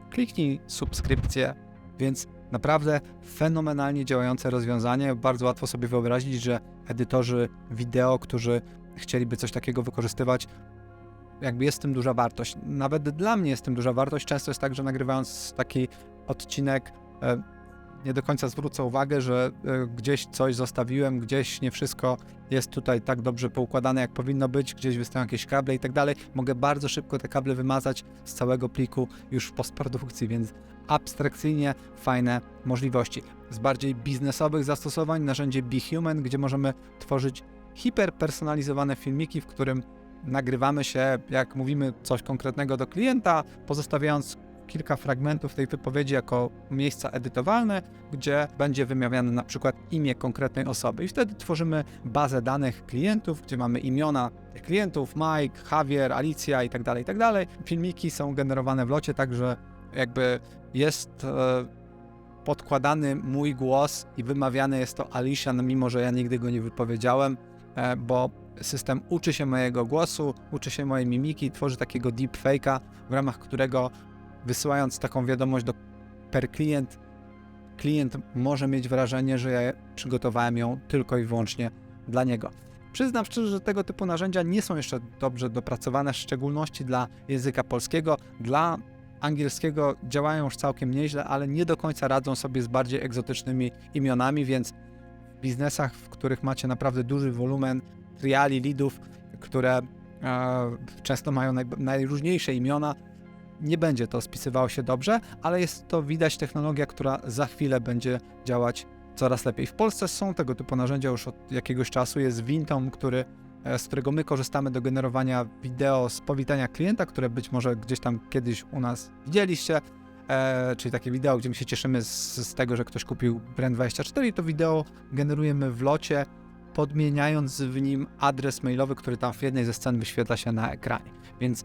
kliknij subskrypcję, więc naprawdę fenomenalnie działające rozwiązanie. Bardzo łatwo sobie wyobrazić, że edytorzy wideo, którzy chcieliby coś takiego wykorzystywać, jakby jest w tym duża wartość. Nawet dla mnie jest w tym duża wartość. Często jest tak, że nagrywając taki odcinek nie do końca zwrócę uwagę, że gdzieś coś zostawiłem, gdzieś nie wszystko jest tutaj tak dobrze poukładane, jak powinno być, gdzieś wystają jakieś kable i tak dalej. Mogę bardzo szybko te kable wymazać z całego pliku już w postprodukcji, więc abstrakcyjnie fajne możliwości. Z bardziej biznesowych zastosowań narzędzie BeHuman, gdzie możemy tworzyć hiperpersonalizowane filmiki, w którym nagrywamy się, jak mówimy coś konkretnego do klienta, pozostawiając kilka fragmentów tej wypowiedzi jako miejsca edytowalne, gdzie będzie wymawiane na przykład imię konkretnej osoby i wtedy tworzymy bazę danych klientów, gdzie mamy imiona tych klientów, Mike, Javier, Alicja i tak dalej. Filmiki są generowane w locie, także jakby jest podkładany mój głos i wymawiany jest to Alicia, no mimo że ja nigdy go nie wypowiedziałem, bo system uczy się mojego głosu, uczy się mojej mimiki, tworzy takiego deepfake'a, w ramach którego wysyłając taką wiadomość per klient może mieć wrażenie, że ja przygotowałem ją tylko i wyłącznie dla niego. Przyznam szczerze, że tego typu narzędzia nie są jeszcze dobrze dopracowane, w szczególności dla języka polskiego. Dla angielskiego działają już całkiem nieźle, ale nie do końca radzą sobie z bardziej egzotycznymi imionami, więc w biznesach, w których macie naprawdę duży wolumen triali, leadów, które często mają najróżniejsze imiona, nie będzie to spisywało się dobrze, ale jest to widać technologia, która za chwilę będzie działać coraz lepiej. W Polsce są tego typu narzędzia już od jakiegoś czasu. Jest Vintom, z którego my korzystamy do generowania wideo z powitania klienta, które być może gdzieś tam kiedyś u nas widzieliście, czyli takie wideo, gdzie my się cieszymy z tego, że ktoś kupił Brand24 i to wideo generujemy w locie, podmieniając w nim adres mailowy, który tam w jednej ze scen wyświetla się na ekranie. Więc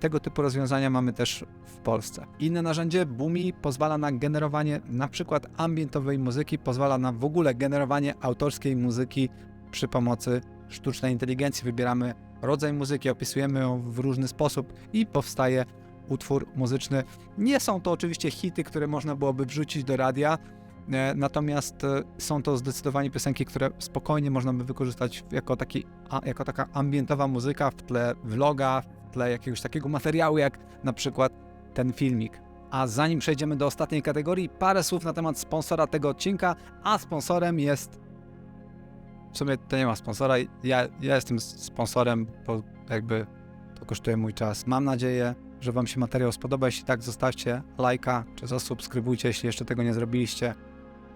tego typu rozwiązania mamy też w Polsce. Inne narzędzie, Boomi, pozwala na generowanie na przykład ambientowej muzyki, pozwala na w ogóle generowanie autorskiej muzyki przy pomocy sztucznej inteligencji. Wybieramy rodzaj muzyki, opisujemy ją w różny sposób i powstaje utwór muzyczny. Nie są to oczywiście hity, które można byłoby wrzucić do radia, natomiast są to zdecydowanie piosenki, które spokojnie można by wykorzystać jako taka ambientowa muzyka w tle vloga, w tle jakiegoś takiego materiału, jak na przykład ten filmik. A zanim przejdziemy do ostatniej kategorii, parę słów na temat sponsora tego odcinka, a sponsorem jest... W sumie to nie ma sponsora, ja jestem sponsorem, bo jakby to kosztuje mój czas. Mam nadzieję, że Wam się materiał spodoba. Jeśli tak, zostawcie lajka, czy zasubskrybujcie, jeśli jeszcze tego nie zrobiliście.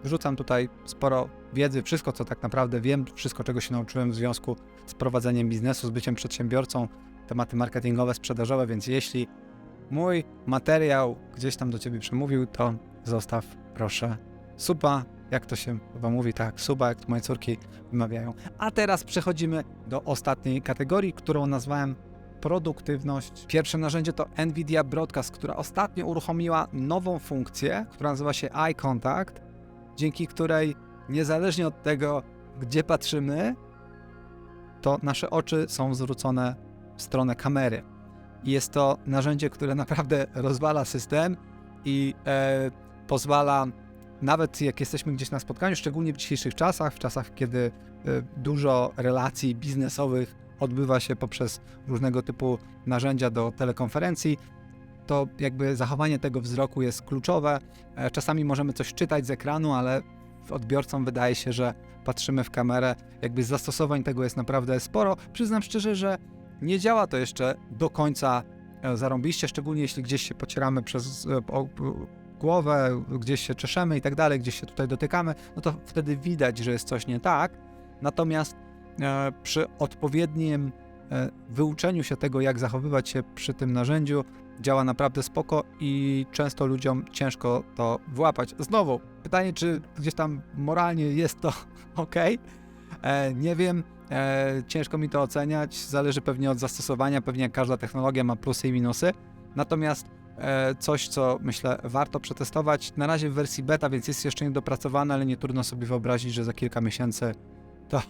Wrzucam tutaj sporo wiedzy, wszystko co tak naprawdę wiem, wszystko czego się nauczyłem w związku z prowadzeniem biznesu, z byciem przedsiębiorcą, tematy marketingowe, sprzedażowe, więc jeśli mój materiał gdzieś tam do Ciebie przemówił, to zostaw proszę suba, jak to się chyba mówi, tak, suba, jak to moje córki wymawiają. A teraz przechodzimy do ostatniej kategorii, którą nazwałem produktywność. Pierwsze narzędzie to NVIDIA Broadcast, która ostatnio uruchomiła nową funkcję, która nazywa się Eye Contact, dzięki której niezależnie od tego, gdzie patrzymy, to nasze oczy są zwrócone w stronę kamery. I jest to narzędzie, które naprawdę rozwala system i pozwala, nawet jak jesteśmy gdzieś na spotkaniu, szczególnie w dzisiejszych czasach, w czasach, kiedy dużo relacji biznesowych odbywa się poprzez różnego typu narzędzia do telekonferencji, to jakby zachowanie tego wzroku jest kluczowe. Czasami możemy coś czytać z ekranu, ale odbiorcom wydaje się, że patrzymy w kamerę. Jakby zastosowań tego jest naprawdę sporo. Przyznam szczerze, że nie działa to jeszcze do końca zarąbiście, szczególnie jeśli gdzieś się pocieramy przez głowę, gdzieś się czeszemy i tak dalej, gdzieś się tutaj dotykamy, no to wtedy widać, że jest coś nie tak. Natomiast przy odpowiednim wyuczeniu się tego, jak zachowywać się przy tym narzędziu, działa naprawdę spoko i często ludziom ciężko to włapać. Znowu, pytanie, czy gdzieś tam moralnie jest to ok? Nie wiem, ciężko mi to oceniać, zależy pewnie od zastosowania, pewnie jak każda technologia ma plusy i minusy, natomiast coś, co myślę warto przetestować, na razie w wersji beta, więc jest jeszcze niedopracowane, ale nie trudno sobie wyobrazić, że za kilka miesięcy to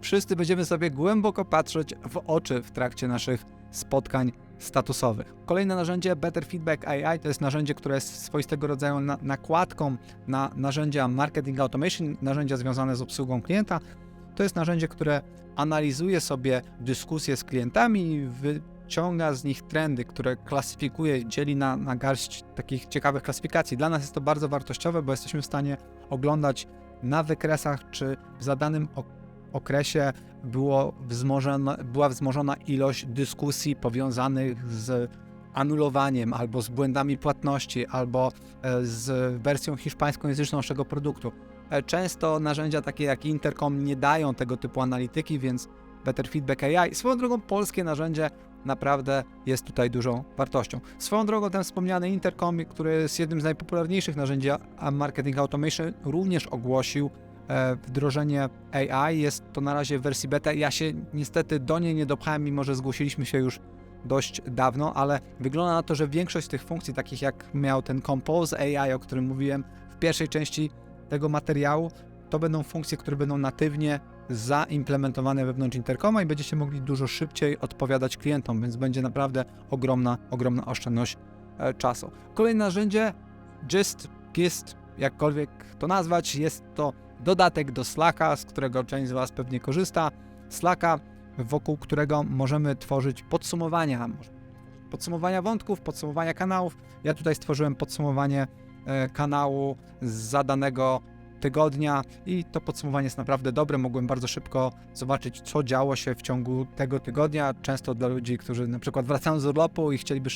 wszyscy będziemy sobie głęboko patrzeć w oczy w trakcie naszych spotkań statusowych. Kolejne narzędzie Better Feedback AI to jest narzędzie, które jest swoistego rodzaju nakładką na narzędzia Marketing Automation, narzędzia związane z obsługą klienta. To jest narzędzie, które analizuje sobie dyskusje z klientami, wyciąga z nich trendy, które klasyfikuje, dzieli na garść takich ciekawych klasyfikacji. Dla nas jest to bardzo wartościowe, bo jesteśmy w stanie oglądać na wykresach, czy w zadanym okresie była wzmożona ilość dyskusji powiązanych z anulowaniem, albo z błędami płatności, albo z wersją hiszpańskojęzyczną naszego produktu. Często narzędzia takie jak Intercom nie dają tego typu analityki, więc Better Feedback AI, swoją drogą polskie narzędzie, naprawdę jest tutaj dużą wartością. Swoją drogą ten wspomniany Intercom, który jest jednym z najpopularniejszych narzędzi Marketing Automation, również ogłosił wdrożenie AI. Jest to na razie w wersji beta. Ja się niestety do niej nie dopchałem, mimo że zgłosiliśmy się już dość dawno, ale wygląda na to, że większość tych funkcji, takich jak miał ten Compose AI, o którym mówiłem w pierwszej części tego materiału, to będą funkcje, które będą natywnie zaimplementowane wewnątrz Intercoma i będziecie mogli dużo szybciej odpowiadać klientom, więc będzie naprawdę ogromna oszczędność czasu. Kolejne narzędzie, Gist, jakkolwiek to nazwać, jest to dodatek do Slacka, z którego część z Was pewnie korzysta. Slacka, wokół którego możemy tworzyć podsumowania wątków, podsumowania kanałów. Ja tutaj stworzyłem podsumowanie kanału z zadanego tygodnia i to podsumowanie jest naprawdę dobre. Mogłem bardzo szybko zobaczyć, co działo się w ciągu tego tygodnia. Często dla ludzi, którzy na przykład wracają z urlopu i chcieliby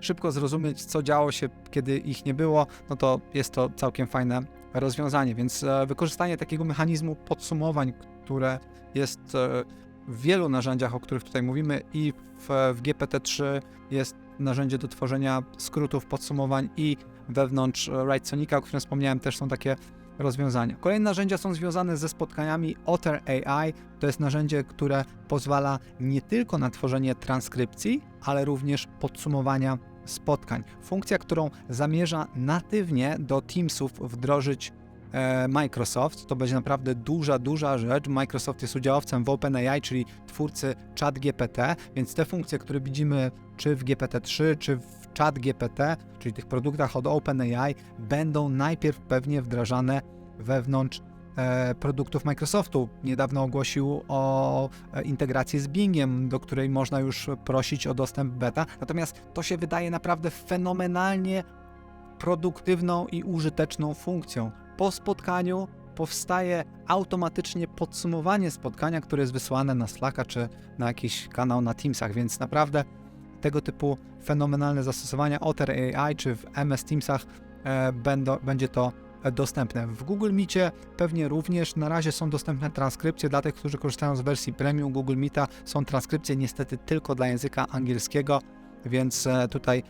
szybko zrozumieć, co działo się, kiedy ich nie było, no to jest to całkiem fajne rozwiązanie, więc wykorzystanie takiego mechanizmu podsumowań, które jest w wielu narzędziach, o których tutaj mówimy, i w GPT-3 jest narzędzie do tworzenia skrótów, podsumowań, i wewnątrz Writesonica, o którym wspomniałem, też są takie rozwiązania. Kolejne narzędzia są związane ze spotkaniami. Otter AI to jest narzędzie, które pozwala nie tylko na tworzenie transkrypcji, ale również podsumowania spotkań. Funkcja, którą zamierza natywnie do Teamsów wdrożyć Microsoft. To będzie naprawdę duża rzecz. Microsoft jest udziałowcem w OpenAI, czyli twórcy ChatGPT, więc te funkcje, które widzimy czy w GPT-3, czy w ChatGPT, czyli tych produktach od OpenAI, będą najpierw pewnie wdrażane wewnątrz produktów Microsoftu. Niedawno ogłosił o integracji z Bingiem, do której można już prosić o dostęp beta. Natomiast to się wydaje naprawdę fenomenalnie produktywną i użyteczną funkcją. Po spotkaniu powstaje automatycznie podsumowanie spotkania, które jest wysłane na Slacka czy na jakiś kanał na Teamsach, więc naprawdę tego typu fenomenalne zastosowania Otter AI czy w MS Teamsach będzie to dostępne. W Google Meetie pewnie również na razie są dostępne transkrypcje dla tych, którzy korzystają z wersji premium Google Meeta. Są transkrypcje niestety tylko dla języka angielskiego, więc tutaj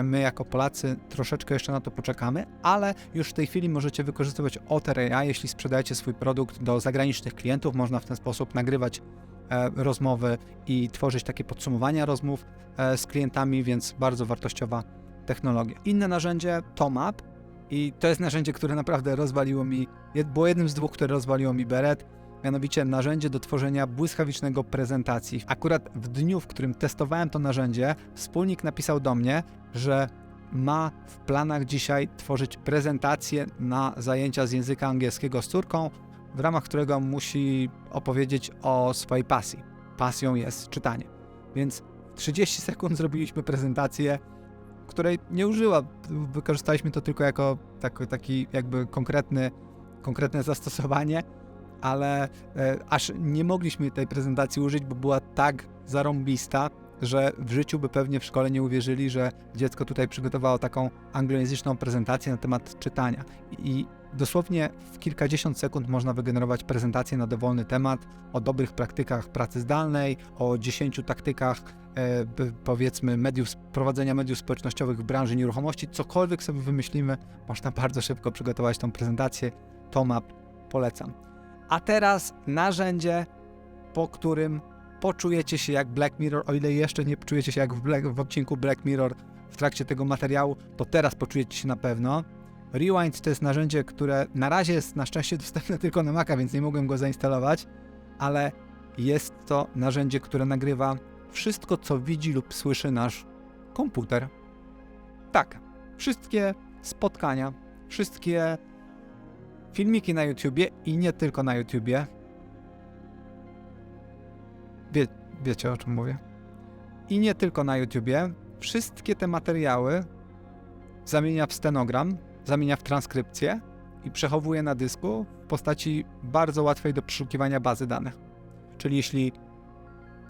my jako Polacy troszeczkę jeszcze na to poczekamy, ale już w tej chwili możecie wykorzystywać Otter AI, jeśli sprzedajecie swój produkt do zagranicznych klientów. Można w ten sposób nagrywać rozmowy i tworzyć takie podsumowania rozmów z klientami, więc bardzo wartościowa technologia. Inne narzędzie Tomap i to jest narzędzie, które naprawdę było jednym z dwóch, które rozwaliło mi beret, mianowicie narzędzie do tworzenia błyskawicznego prezentacji. Akurat w dniu, w którym testowałem to narzędzie, wspólnik napisał do mnie, że ma w planach dzisiaj tworzyć prezentację na zajęcia z języka angielskiego z córką, w ramach którego musi opowiedzieć o swojej pasji. Pasją jest czytanie. Więc w 30 sekund zrobiliśmy prezentację, której nie użyła. Wykorzystaliśmy to tylko jako taki jakby konkretne zastosowanie, ale aż nie mogliśmy tej prezentacji użyć, bo była tak zarąbista, że w życiu by pewnie w szkole nie uwierzyli, że dziecko tutaj przygotowało taką anglojęzyczną prezentację na temat czytania. I dosłownie w kilkadziesiąt sekund można wygenerować prezentację na dowolny temat, o dobrych praktykach pracy zdalnej, o 10 taktykach powiedzmy prowadzenia mediów społecznościowych w branży nieruchomości. Cokolwiek sobie wymyślimy, można bardzo szybko przygotować tą prezentację. Tomap polecam. A teraz narzędzie, po którym poczujecie się jak Black Mirror, o ile jeszcze nie czujecie się jak w odcinku Black Mirror w trakcie tego materiału, to teraz poczujecie się na pewno. Rewind to jest narzędzie, które na razie jest na szczęście dostępne tylko na Maca, więc nie mogłem go zainstalować, ale jest to narzędzie, które nagrywa wszystko, co widzi lub słyszy nasz komputer. Tak, wszystkie spotkania, wszystkie filmiki na YouTubie i nie tylko na YouTubie, wiecie o czym mówię. I nie tylko na YouTubie. Wszystkie te materiały zamienia w stenogram, zamienia w transkrypcję i przechowuje na dysku w postaci bardzo łatwej do przeszukiwania bazy danych. Czyli jeśli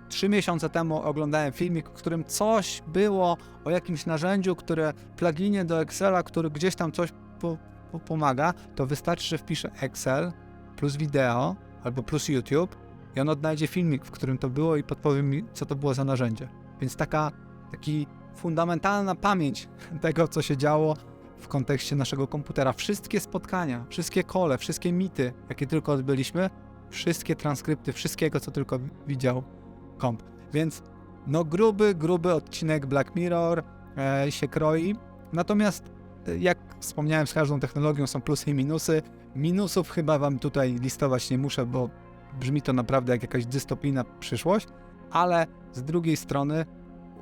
3 miesiące temu oglądałem filmik, w którym coś było o jakimś narzędziu, pluginie do Excela, który gdzieś tam coś pomaga, to wystarczy, że wpiszę Excel plus wideo albo plus YouTube i on odnajdzie filmik, w którym to było i podpowie mi, co to było za narzędzie. Więc taki fundamentalna pamięć tego, co się działo w kontekście naszego komputera. Wszystkie spotkania, wszystkie cole, wszystkie mity, jakie tylko odbyliśmy, wszystkie transkrypty, wszystkiego, co tylko widział komp. Więc no gruby odcinek Black Mirror się kroi. Natomiast jak wspomniałem, z każdą technologią są plusy i minusy. Minusów chyba wam tutaj listować nie muszę, bo brzmi to naprawdę jak jakaś dystopijna przyszłość, ale z drugiej strony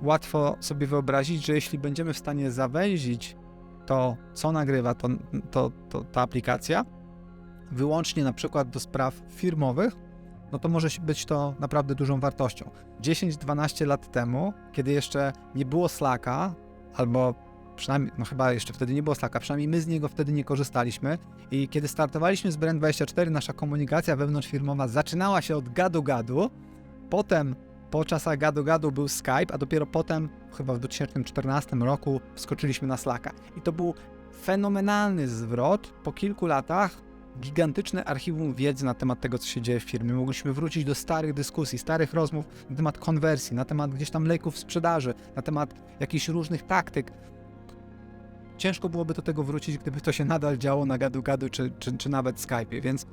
łatwo sobie wyobrazić, że jeśli będziemy w stanie zawęzić to, co nagrywa ta aplikacja, wyłącznie na przykład do spraw firmowych, no to może być to naprawdę dużą wartością. 10-12 lat temu, kiedy jeszcze nie było Slacka, albo przynajmniej, no chyba jeszcze wtedy nie było Slacka, przynajmniej my z niego wtedy nie korzystaliśmy i kiedy startowaliśmy z Brand24, nasza komunikacja wewnątrzfirmowa zaczynała się od gadu-gadu, potem po czasach gadu-gadu był Skype, a dopiero potem, chyba w 2014 roku, wskoczyliśmy na Slacka. I to był fenomenalny zwrot. Po kilku latach gigantyczne archiwum wiedzy na temat tego, co się dzieje w firmie. Mogliśmy wrócić do starych dyskusji, starych rozmów na temat konwersji, na temat gdzieś tam lejków sprzedaży, na temat jakichś różnych taktyk. Ciężko byłoby do tego wrócić, gdyby to się nadal działo na gadu-gadu czy nawet Skype'ie, więc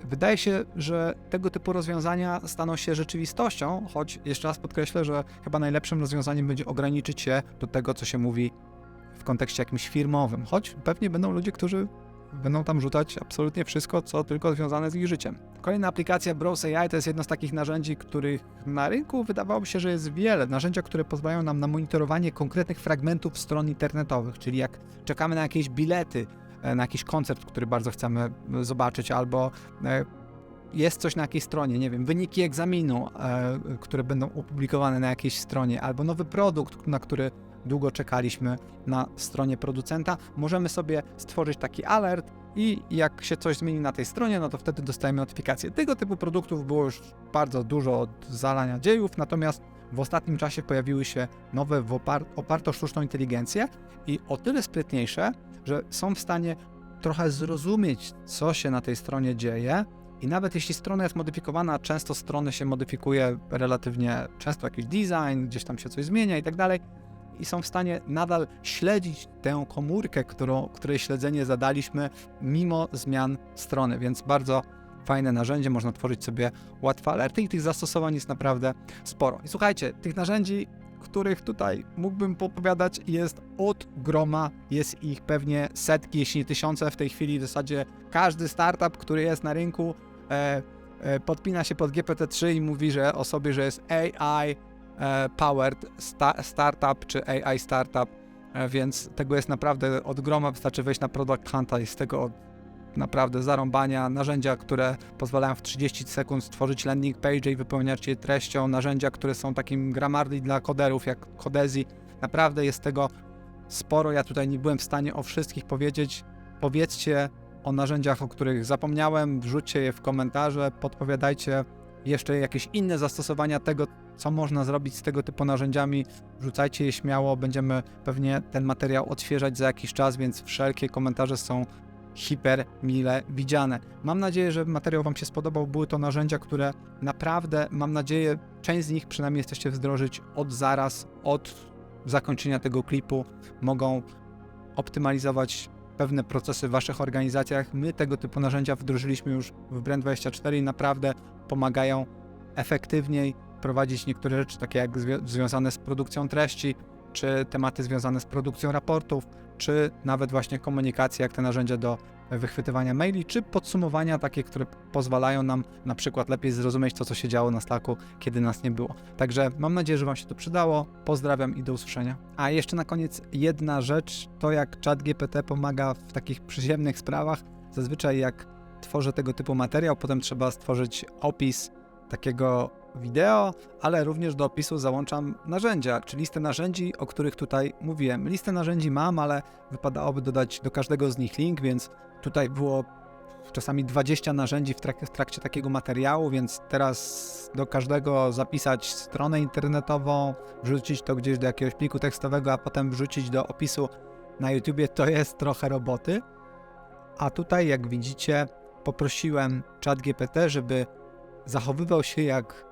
wydaje się, że tego typu rozwiązania staną się rzeczywistością, choć jeszcze raz podkreślę, że chyba najlepszym rozwiązaniem będzie ograniczyć się do tego, co się mówi w kontekście jakimś firmowym, choć pewnie będą ludzie, którzy będą tam rzucać absolutnie wszystko, co tylko związane z ich życiem. Kolejna aplikacja Browse AI to jest jedno z takich narzędzi, których na rynku wydawałoby się, że jest wiele. Narzędzia, które pozwalają nam na monitorowanie konkretnych fragmentów stron internetowych, czyli jak czekamy na jakieś bilety, na jakiś koncert, który bardzo chcemy zobaczyć, albo jest coś na jakiejś stronie, nie wiem, wyniki egzaminu, które będą opublikowane na jakiejś stronie, albo nowy produkt, na który długo czekaliśmy na stronie producenta, możemy sobie stworzyć taki alert i jak się coś zmieni na tej stronie, no to wtedy dostajemy notyfikację. Tego typu produktów było już bardzo dużo od zalania dziejów, natomiast w ostatnim czasie pojawiły się nowe oparte o sztuczną inteligencję i o tyle sprytniejsze, że są w stanie trochę zrozumieć, co się na tej stronie dzieje i nawet jeśli strona jest modyfikowana, często strony się modyfikuje relatywnie często, jakiś design, gdzieś tam się coś zmienia i tak dalej, i są w stanie nadal śledzić tę komórkę, której śledzenie zadaliśmy mimo zmian strony, więc bardzo fajne narzędzie, można tworzyć sobie łatwe alerty i tych zastosowań jest naprawdę sporo. I słuchajcie, tych narzędzi, których tutaj mógłbym opowiadać, jest od groma, jest ich pewnie setki, jeśli nie tysiące w tej chwili. W zasadzie każdy startup, który jest na rynku, podpina się pod GPT-3 i mówi o sobie, że jest AI powered startup czy AI startup, więc tego jest naprawdę od groma, wystarczy wejść na Product Hunta, jest tego od naprawdę zarąbania, narzędzia, które pozwalają w 30 sekund stworzyć landing page i wypełniać je treścią, narzędzia, które są takim Grammarly dla koderów jak Codezi, naprawdę jest tego sporo, ja tutaj nie byłem w stanie o wszystkich powiedzieć, powiedzcie o narzędziach, o których zapomniałem, wrzućcie je w komentarze, podpowiadajcie jeszcze jakieś inne zastosowania tego, co można zrobić z tego typu narzędziami, wrzucajcie je śmiało, będziemy pewnie ten materiał odświeżać za jakiś czas, więc wszelkie komentarze są hiper mile widziane. Mam nadzieję, że materiał wam się spodobał, były to narzędzia, które naprawdę, mam nadzieję, część z nich przynajmniej jesteście wdrożyć od zakończenia tego klipu, mogą optymalizować pewne procesy w waszych organizacjach. My tego typu narzędzia wdrożyliśmy już w Brand24 i naprawdę pomagają efektywniej prowadzić niektóre rzeczy, takie jak związane z produkcją treści, czy tematy związane z produkcją raportów, czy nawet właśnie komunikacja, jak te narzędzia do wychwytywania maili, czy podsumowania takie, które pozwalają nam na przykład lepiej zrozumieć to, co się działo na Slacku, kiedy nas nie było. Także mam nadzieję, że wam się to przydało. Pozdrawiam i do usłyszenia. A jeszcze na koniec jedna rzecz, to jak ChatGPT pomaga w takich przyziemnych sprawach. Zazwyczaj jak tworzę tego typu materiał, potem trzeba stworzyć opis takiego wideo, ale również do opisu załączam narzędzia, czy listę narzędzi, o których tutaj mówiłem. Listę narzędzi mam, ale wypadałoby dodać do każdego z nich link, więc tutaj było czasami 20 narzędzi w trakcie takiego materiału, więc teraz do każdego zapisać stronę internetową, wrzucić to gdzieś do jakiegoś pliku tekstowego, a potem wrzucić do opisu na YouTubie, to jest trochę roboty. A tutaj, jak widzicie, poprosiłem ChatGPT, żeby zachowywał się jak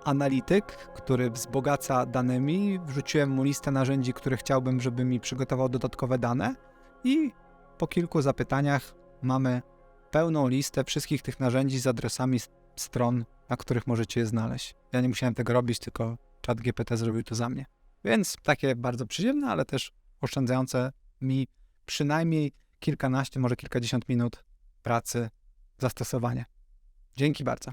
analityk, który wzbogaca danymi. Wrzuciłem mu listę narzędzi, które chciałbym, żeby mi przygotował dodatkowe dane i po kilku zapytaniach mamy pełną listę wszystkich tych narzędzi z adresami stron, na których możecie je znaleźć. Ja nie musiałem tego robić, tylko ChatGPT zrobił to za mnie. Więc takie bardzo przyziemne, ale też oszczędzające mi przynajmniej kilkanaście, może kilkadziesiąt minut pracy, zastosowanie. Dzięki bardzo.